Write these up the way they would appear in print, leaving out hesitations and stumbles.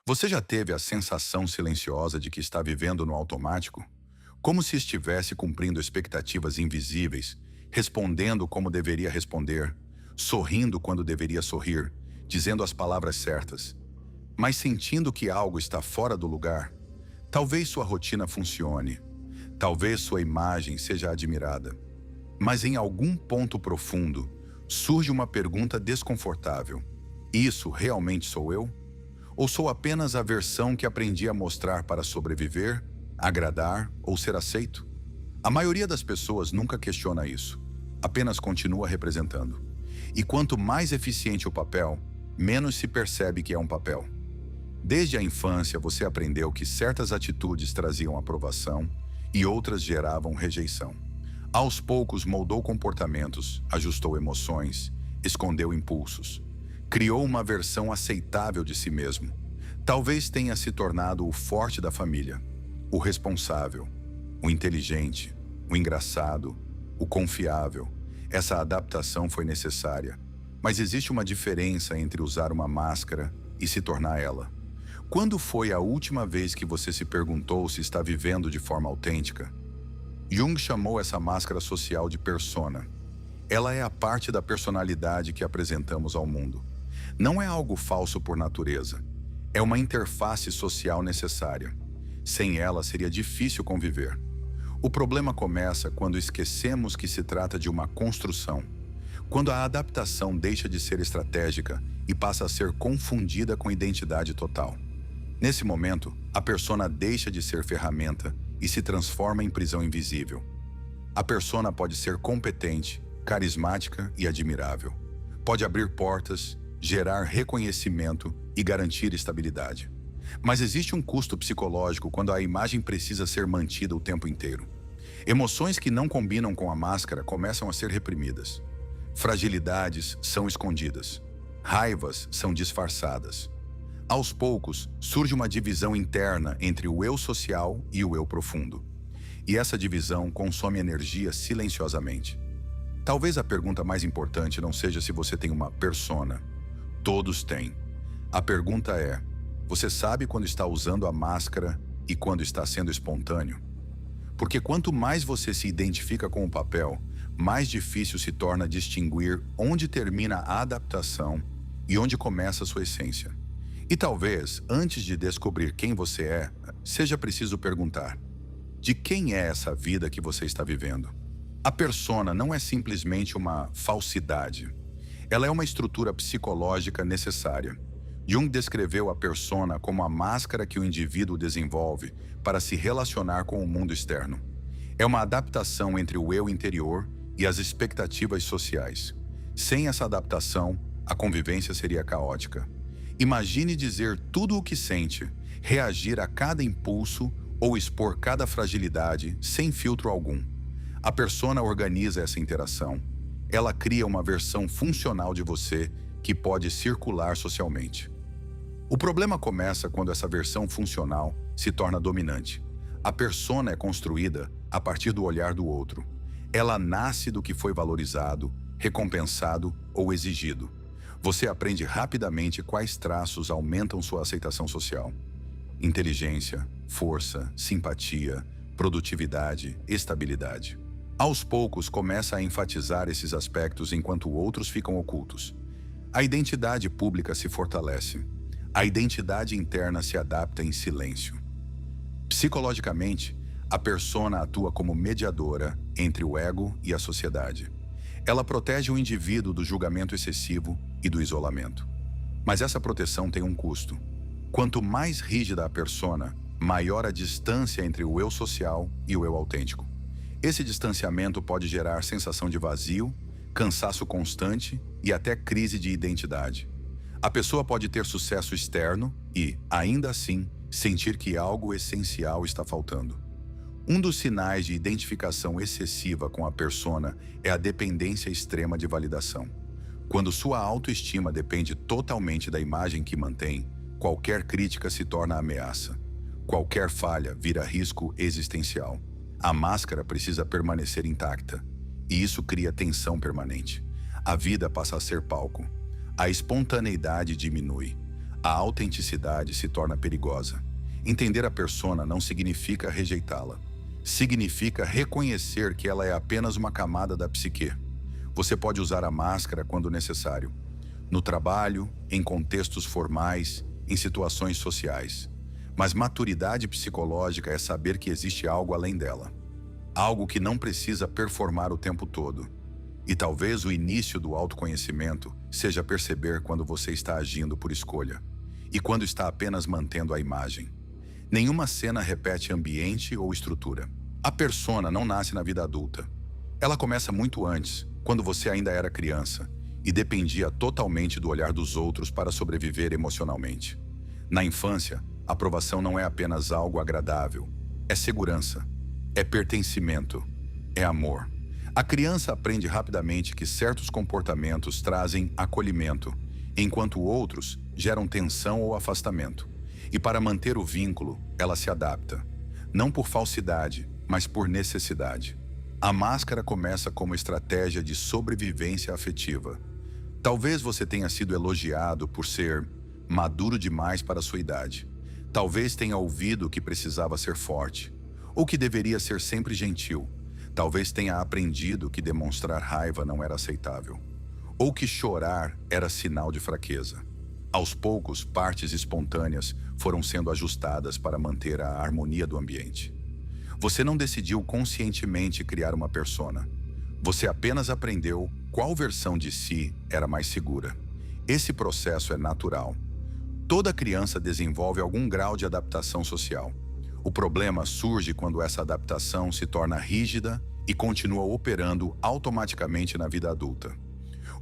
Você já teve a sensação silenciosa de que está vivendo no automático? Como se estivesse cumprindo expectativas invisíveis, respondendo como deveria responder, sorrindo quando deveria sorrir, dizendo as palavras certas, mas sentindo que algo está fora do lugar? Talvez sua rotina funcione, talvez sua imagem seja admirada, mas em algum ponto profundo surge uma pergunta desconfortável: isso realmente sou eu? Ou sou apenas a versão que aprendi a mostrar para sobreviver, agradar ou ser aceito? A maioria das pessoas nunca questiona isso, apenas continua representando. E quanto mais eficiente o papel, menos se percebe que é um papel. Desde a infância você aprendeu que certas atitudes traziam aprovação e outras geravam rejeição. Aos poucos moldou comportamentos, ajustou emoções, escondeu impulsos. Criou uma versão aceitável de si mesmo. Talvez tenha se tornado o forte da família, o responsável, o inteligente, o engraçado, o confiável. Essa adaptação foi necessária, mas existe uma diferença entre usar uma máscara e se tornar ela. Quando foi a última vez que você se perguntou se está vivendo de forma autêntica? Jung chamou essa máscara social de persona. Ela é a parte da personalidade que apresentamos ao mundo. Não é algo falso por natureza. É uma interface social necessária. Sem ela seria difícil conviver. O problema começa quando esquecemos que se trata de uma construção. Quando a adaptação deixa de ser estratégica e passa a ser confundida com identidade total. Nesse momento, a persona deixa de ser ferramenta e se transforma em prisão invisível. A persona pode ser competente, carismática e admirável. Pode abrir portas, gerar reconhecimento e garantir estabilidade. Mas existe um custo psicológico quando a imagem precisa ser mantida o tempo inteiro. Emoções que não combinam com a máscara começam a ser reprimidas. Fragilidades são escondidas. Raivas são disfarçadas. Aos poucos, surge uma divisão interna entre o eu social e o eu profundo. E essa divisão consome energia silenciosamente. Talvez a pergunta mais importante não seja se você tem uma persona. Todos têm. A pergunta é: você sabe quando está usando a máscara e quando está sendo espontâneo? Porque quanto mais você se identifica com o papel, mais difícil se torna distinguir onde termina a adaptação e onde começa a sua essência. E talvez, antes de descobrir quem você é, seja preciso perguntar: de quem é essa vida que você está vivendo? A persona não é simplesmente uma falsidade. Ela é uma estrutura psicológica necessária. Jung descreveu a persona como a máscara que o indivíduo desenvolve para se relacionar com o mundo externo. É uma adaptação entre o eu interior e as expectativas sociais. Sem essa adaptação, a convivência seria caótica. Imagine dizer tudo o que sente, reagir a cada impulso ou expor cada fragilidade sem filtro algum. A persona organiza essa interação. Ela cria uma versão funcional de você que pode circular socialmente. O problema começa quando essa versão funcional se torna dominante. A persona é construída a partir do olhar do outro. Ela nasce do que foi valorizado, recompensado ou exigido. Você aprende rapidamente quais traços aumentam sua aceitação social. Inteligência, força, simpatia, produtividade, estabilidade. Aos poucos, começa a enfatizar esses aspectos enquanto outros ficam ocultos. A identidade pública se fortalece. A identidade interna se adapta em silêncio. Psicologicamente, a persona atua como mediadora entre o ego e a sociedade. Ela protege o indivíduo do julgamento excessivo e do isolamento. Mas essa proteção tem um custo. Quanto mais rígida a persona, maior a distância entre o eu social e o eu autêntico. Esse distanciamento pode gerar sensação de vazio, cansaço constante e até crise de identidade. A pessoa pode ter sucesso externo e, ainda assim, sentir que algo essencial está faltando. Um dos sinais de identificação excessiva com a persona é a dependência extrema de validação. Quando sua autoestima depende totalmente da imagem que mantém, qualquer crítica se torna ameaça. Qualquer falha vira risco existencial. A máscara precisa permanecer intacta, e isso cria tensão permanente. A vida passa a ser palco. A espontaneidade diminui. A autenticidade se torna perigosa. Entender a persona não significa rejeitá-la. Significa reconhecer que ela é apenas uma camada da psique. Você pode usar a máscara quando necessário. No trabalho, em contextos formais, em situações sociais. Mas maturidade psicológica é saber que existe algo além dela. Algo que não precisa performar o tempo todo. E talvez o início do autoconhecimento seja perceber quando você está agindo por escolha e quando está apenas mantendo a imagem. Nenhuma cena repete ambiente ou estrutura. A persona não nasce na vida adulta. Ela começa muito antes, quando você ainda era criança e dependia totalmente do olhar dos outros para sobreviver emocionalmente. Na infância, a aprovação não é apenas algo agradável, é segurança, é pertencimento, é amor. A criança aprende rapidamente que certos comportamentos trazem acolhimento, enquanto outros geram tensão ou afastamento. E para manter o vínculo, ela se adapta. Não por falsidade, mas por necessidade. A máscara começa como estratégia de sobrevivência afetiva. Talvez você tenha sido elogiado por ser maduro demais para a sua idade. Talvez tenha ouvido que precisava ser forte, ou que deveria ser sempre gentil. Talvez tenha aprendido que demonstrar raiva não era aceitável, ou que chorar era sinal de fraqueza. Aos poucos, partes espontâneas foram sendo ajustadas para manter a harmonia do ambiente. Você não decidiu conscientemente criar uma persona. Você apenas aprendeu qual versão de si era mais segura. Esse processo é natural. Toda criança desenvolve algum grau de adaptação social. O problema surge quando essa adaptação se torna rígida e continua operando automaticamente na vida adulta.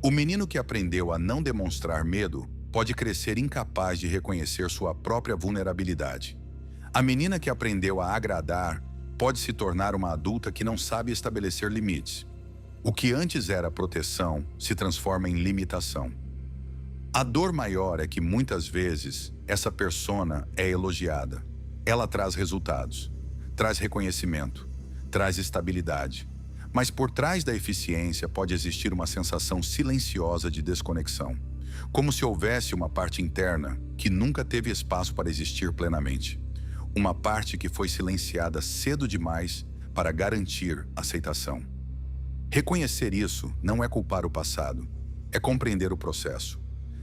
O menino que aprendeu a não demonstrar medo pode crescer incapaz de reconhecer sua própria vulnerabilidade. A menina que aprendeu a agradar pode se tornar uma adulta que não sabe estabelecer limites. O que antes era proteção se transforma em limitação. A dor maior é que muitas vezes essa persona é elogiada. Ela traz resultados, traz reconhecimento, traz estabilidade. Mas por trás da eficiência pode existir uma sensação silenciosa de desconexão, como se houvesse uma parte interna que nunca teve espaço para existir plenamente. Uma parte que foi silenciada cedo demais para garantir aceitação. Reconhecer isso não é culpar o passado, é compreender o processo.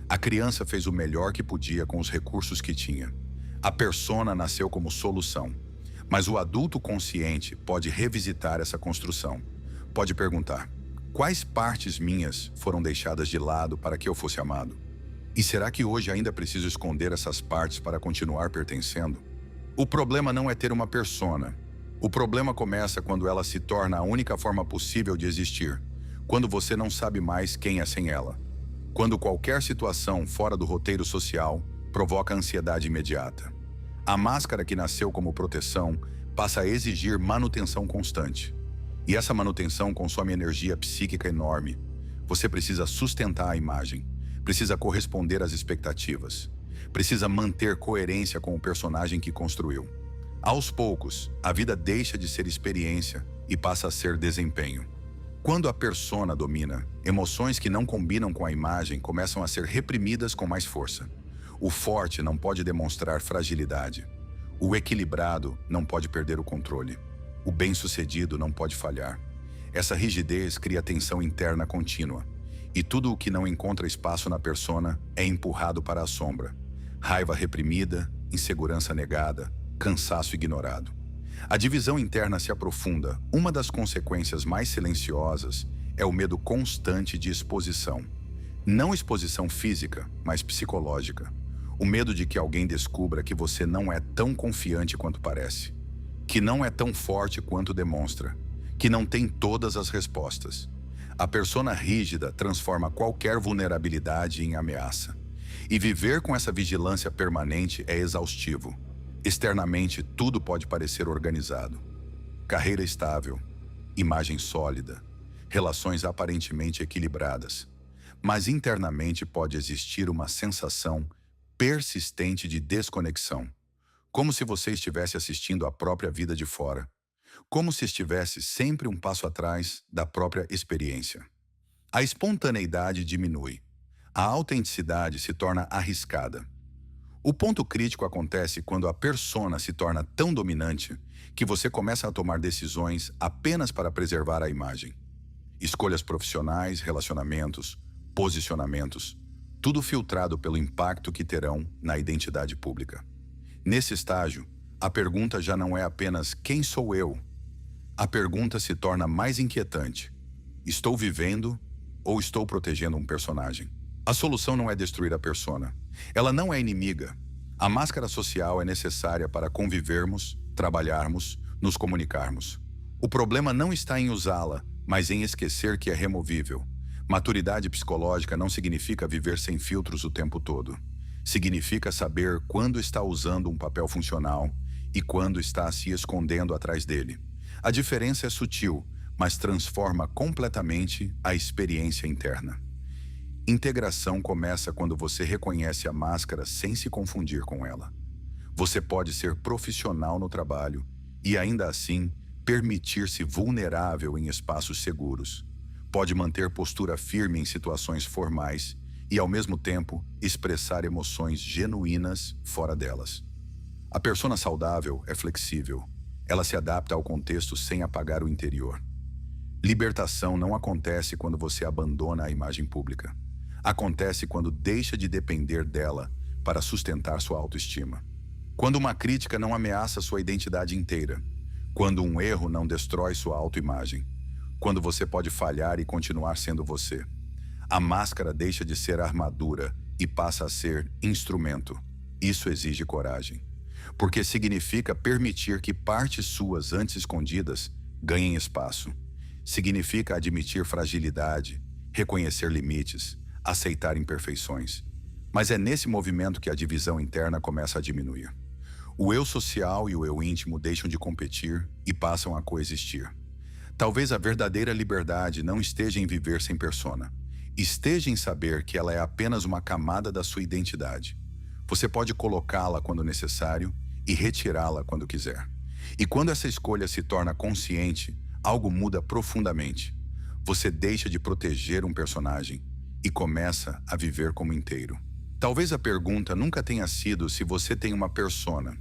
A criança fez o melhor que podia com os recursos que tinha. A persona nasceu como solução. Mas o adulto consciente pode revisitar essa construção. Pode perguntar: quais partes minhas foram deixadas de lado para que eu fosse amado? E será que hoje ainda preciso esconder essas partes para continuar pertencendo? O problema não é ter uma persona. O problema começa quando ela se torna a única forma possível de existir, quando você não sabe mais quem é sem ela. Quando qualquer situação fora do roteiro social provoca ansiedade imediata. A máscara que nasceu como proteção passa a exigir manutenção constante. E essa manutenção consome energia psíquica enorme. Você precisa sustentar a imagem, precisa corresponder às expectativas, precisa manter coerência com o personagem que construiu. Aos poucos, a vida deixa de ser experiência e passa a ser desempenho. Quando a persona domina, emoções que não combinam com a imagem começam a ser reprimidas com mais força. O forte não pode demonstrar fragilidade. O equilibrado não pode perder o controle. O bem-sucedido não pode falhar. Essa rigidez cria tensão interna contínua. E tudo o que não encontra espaço na persona é empurrado para a sombra. Raiva reprimida, insegurança negada, cansaço ignorado. A divisão interna se aprofunda. Uma das consequências mais silenciosas é o medo constante de exposição. Não exposição física, mas psicológica. O medo de que alguém descubra que você não é tão confiante quanto parece, que não é tão forte quanto demonstra, que não tem todas as respostas. A persona rígida transforma qualquer vulnerabilidade em ameaça. E viver com essa vigilância permanente é exaustivo. Externamente, tudo pode parecer organizado. Carreira estável, imagem sólida, relações aparentemente equilibradas. Mas internamente pode existir uma sensação persistente de desconexão, como se você estivesse assistindo à própria vida de fora, como se estivesse sempre um passo atrás da própria experiência. A espontaneidade diminui. A autenticidade se torna arriscada. O ponto crítico acontece quando a persona se torna tão dominante que você começa a tomar decisões apenas para preservar a imagem. Escolhas profissionais, relacionamentos, posicionamentos, tudo filtrado pelo impacto que terão na identidade pública. Nesse estágio, a pergunta já não é apenas quem sou eu? A pergunta se torna mais inquietante. Estou vivendo ou estou protegendo um personagem? A solução não é destruir a persona. Ela não é inimiga. A máscara social é necessária para convivermos, trabalharmos, nos comunicarmos. O problema não está em usá-la, mas em esquecer que é removível. Maturidade psicológica não significa viver sem filtros o tempo todo. Significa saber quando está usando um papel funcional e quando está se escondendo atrás dele. A diferença é sutil, mas transforma completamente a experiência interna. Integração começa quando você reconhece a máscara sem se confundir com ela. Você pode ser profissional no trabalho e, ainda assim, permitir-se vulnerável em espaços seguros. Pode manter postura firme em situações formais e, ao mesmo tempo, expressar emoções genuínas fora delas. A persona saudável é flexível. Ela se adapta ao contexto sem apagar o interior. Libertação não acontece quando você abandona a imagem pública. Acontece quando deixa de depender dela para sustentar sua autoestima. Quando uma crítica não ameaça sua identidade inteira. Quando um erro não destrói sua autoimagem. Quando você pode falhar e continuar sendo você. A máscara deixa de ser armadura e passa a ser instrumento. Isso exige coragem. Porque significa permitir que partes suas antes escondidas ganhem espaço. Significa admitir fragilidade, reconhecer limites, aceitar imperfeições. Mas é nesse movimento que a divisão interna começa a diminuir. O eu social e o eu íntimo deixam de competir e passam a coexistir. Talvez a verdadeira liberdade não esteja em viver sem persona. Esteja em saber que ela é apenas uma camada da sua identidade. Você pode colocá-la quando necessário e retirá-la quando quiser. E quando essa escolha se torna consciente, algo muda profundamente. Você deixa de proteger um personagem e começa a viver como inteiro. Talvez a pergunta nunca tenha sido se você tem uma persona.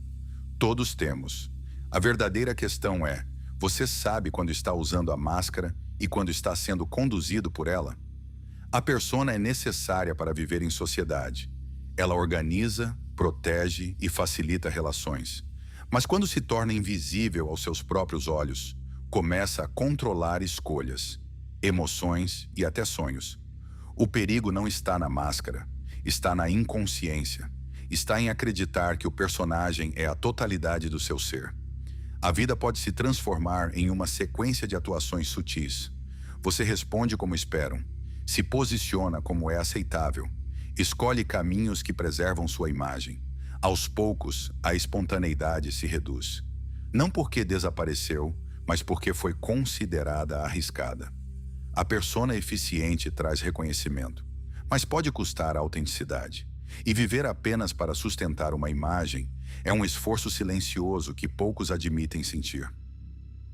Todos temos. A verdadeira questão é: você sabe quando está usando a máscara e quando está sendo conduzido por ela? A persona é necessária para viver em sociedade. Ela organiza, protege e facilita relações. Mas quando se torna invisível aos seus próprios olhos, começa a controlar escolhas, emoções e até sonhos. O perigo não está na máscara, está na inconsciência. Está em acreditar que o personagem é a totalidade do seu ser. A vida pode se transformar em uma sequência de atuações sutis. Você responde como esperam, se posiciona como é aceitável, escolhe caminhos que preservam sua imagem. Aos poucos, a espontaneidade se reduz. Não porque desapareceu, mas porque foi considerada arriscada. A persona eficiente traz reconhecimento, mas pode custar a autenticidade. E viver apenas para sustentar uma imagem é um esforço silencioso que poucos admitem sentir.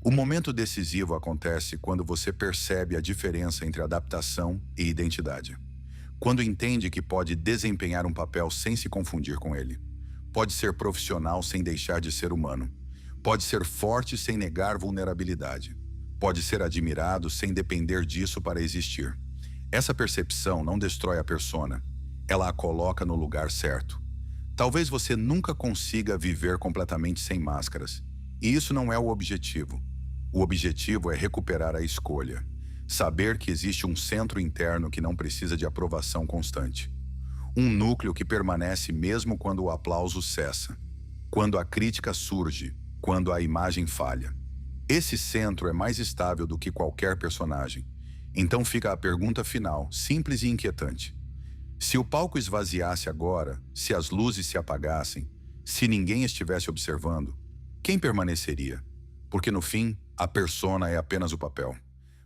O momento decisivo acontece quando você percebe a diferença entre adaptação e identidade. Quando entende que pode desempenhar um papel sem se confundir com ele. Pode ser profissional sem deixar de ser humano. Pode ser forte sem negar vulnerabilidade. Pode ser admirado sem depender disso para existir. Essa percepção não destrói a persona. Ela a coloca no lugar certo. Talvez você nunca consiga viver completamente sem máscaras. E isso não é o objetivo. O objetivo é recuperar a escolha. Saber que existe um centro interno que não precisa de aprovação constante. Um núcleo que permanece mesmo quando o aplauso cessa. Quando a crítica surge. Quando a imagem falha. Esse centro é mais estável do que qualquer personagem. Então fica a pergunta final, simples e inquietante. Se o palco esvaziasse agora, se as luzes se apagassem, se ninguém estivesse observando, quem permaneceria? Porque no fim, a persona é apenas o papel.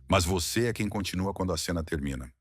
Mas você é quem continua quando a cena termina.